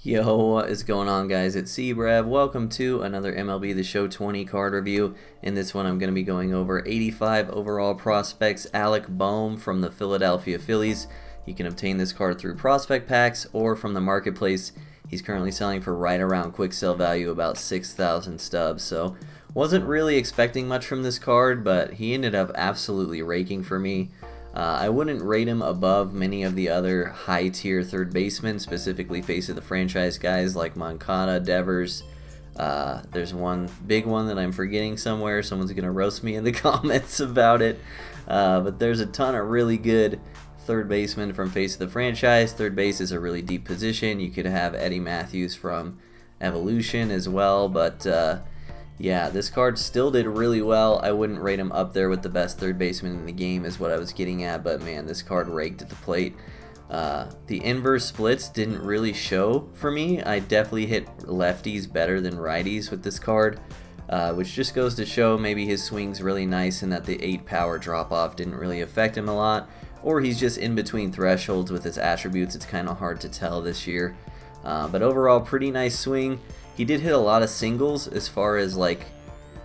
Yo, what is going on, guys? It's C-Brev. Welcome to another MLB The Show 20 card review. In this one, I'm going to be going over 85 overall prospects Alec Bohm from the Philadelphia Phillies. You can obtain this card through prospect packs or from the marketplace. He's currently selling for right around quick sell value, about 6,000 stubs. So, wasn't really expecting much from this card, but he ended up absolutely raking for me. I wouldn't rate him above many of the other high-tier third basemen, specifically face of the franchise guys like Moncada, Devers. There's one big one that I'm forgetting somewhere. Someone's going to roast me in the comments about it. But there's a ton of really good third basemen from face of the franchise. Third base is a really deep position. You could have Eddie Matthews from Evolution as well, but yeah, this card still did really well. I wouldn't rate him up there with the best third baseman in the game is what I was getting at, but man, this card raked at the plate. The inverse splits didn't really show for me. I definitely hit lefties better than righties with this card, which just goes to show maybe his swing's really nice and that the 8 power drop-off didn't really affect him a lot, or he's just in between thresholds with his attributes. It's kind of hard to tell this year. But overall, pretty nice swing. He did hit a lot of singles as far as like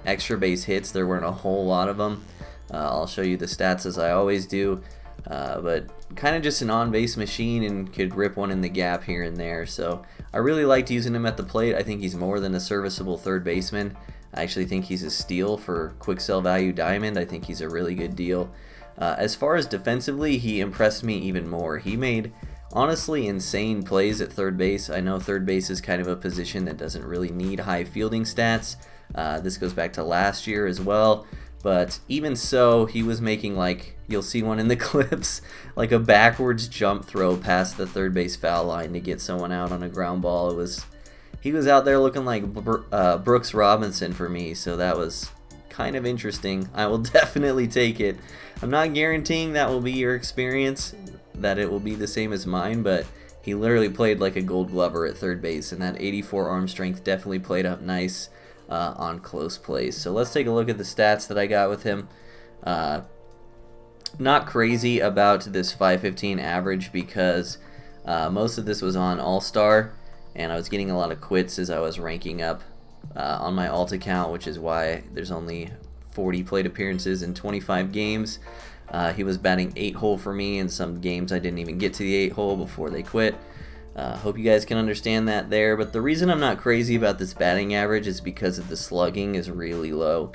extra base hits. There weren't a whole lot of them. I'll show you the stats as I always do. But kind of just an on-base machine and could rip one in the gap here and there. So I really liked using him at the plate. I think he's more than a serviceable third baseman. I actually think he's a steal for quick sell value diamond. I think he's a really good deal. As far as defensively, he impressed me even more. He made honestly insane plays at third base. I know third base is kind of a position that doesn't really need high fielding stats. This goes back to last year as well. But even so, he was making, like, you'll see one in the clips, like a backwards jump throw past the third base foul line to get someone out on a ground ball. He was out there looking like Brooks Robinson for me, so that was kind of interesting. I will definitely take it. I'm not guaranteeing that will be your experience, that it will be the same as mine, but he literally played like a Gold Glover at third base, and that 84 arm strength definitely played up nice on close plays. So let's take a look at the stats that I got with him. Not crazy about this 515 average because most of this was on All-Star, and I was getting a lot of quits as I was ranking up on my alt account, which is why there's only 40 plate appearances in 25 games. He was batting 8-hole for me. In some games I didn't even get to the 8-hole before they quit. Hope you guys can understand that there. But the reason I'm not crazy about this batting average is because of the slugging is really low.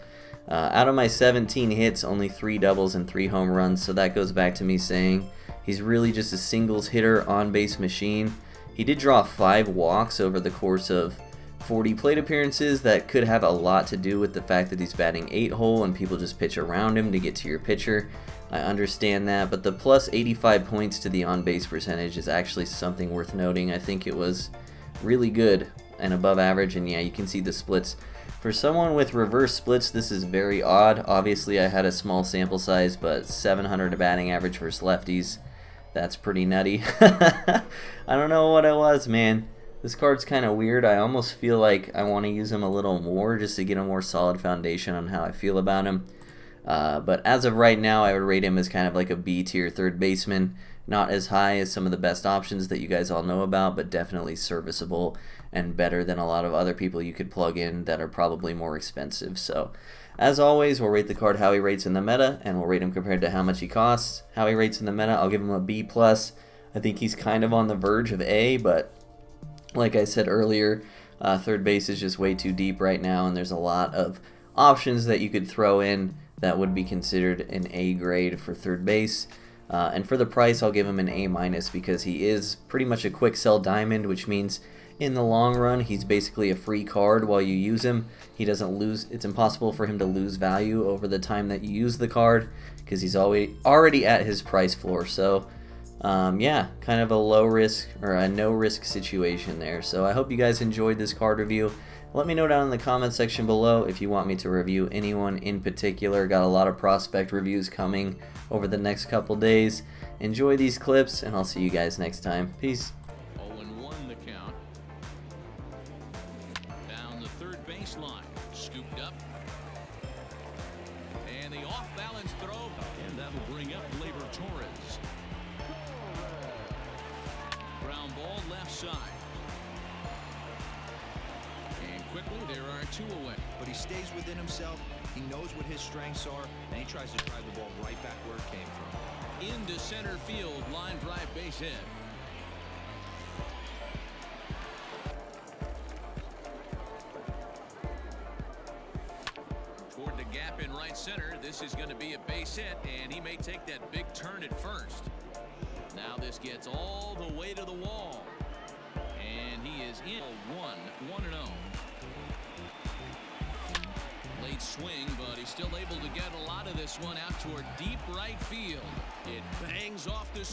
Out of my 17 hits, only 3 doubles and 3 home runs. So that goes back to me saying he's really just a singles hitter on-base machine. He did draw 5 walks over the course of 40 plate appearances. That could have a lot to do with the fact that he's batting 8-hole and people just pitch around him to get to your pitcher. I understand that, but the plus 85 points to the on-base percentage is actually something worth noting. I think it was really good and above average, and yeah, you can see the splits. For someone with reverse splits, this is very odd. Obviously, I had a small sample size, but 700 batting average versus lefties, that's pretty nutty. I don't know what it was, man. This card's kind of weird. I almost feel like I want to use him a little more just to get a more solid foundation on how I feel about him. But as of right now, I would rate him as kind of like a B-tier third baseman. Not as high as some of the best options that you guys all know about, but definitely serviceable and better than a lot of other people you could plug in that are probably more expensive. So, as always, we'll rate the card how he rates in the meta, and we'll rate him compared to how much he costs. How he rates in the meta, I'll give him a B+. I think he's kind of on the verge of A, but like I said earlier, third base is just way too deep right now, and there's a lot of options that you could throw in that would be considered an A grade for third base. And for the price, I'll give him an A- because he is pretty much a quick sell diamond, which means in the long run, he's basically a free card while you use him. He doesn't lose. It's impossible for him to lose value over the time that you use the card because he's already at his price floor. So yeah, kind of a low risk or a no risk situation there. So I hope you guys enjoyed this card review. Let me know down in the comment section below if you want me to review anyone in particular. Got a lot of prospect reviews coming over the next couple days. Enjoy these clips, and I'll see you guys next time. Peace. 0-1 the count. Down the third baseline. Scooped up. And the off-balance throw. And that will bring up Gleyber Torres. Ground ball left side. 2 away. But he stays within himself. He knows what his strengths are, and he tries to drive the ball right back where it came from. Into center field, line drive, base hit. Toward the gap in right center. This is going to be a base hit, and he may take that big turn at first. Now this gets all the way to the wall, and he is in. 1-0. Late swing, but he's still able to get a lot of this one out toward deep right field. It bangs off the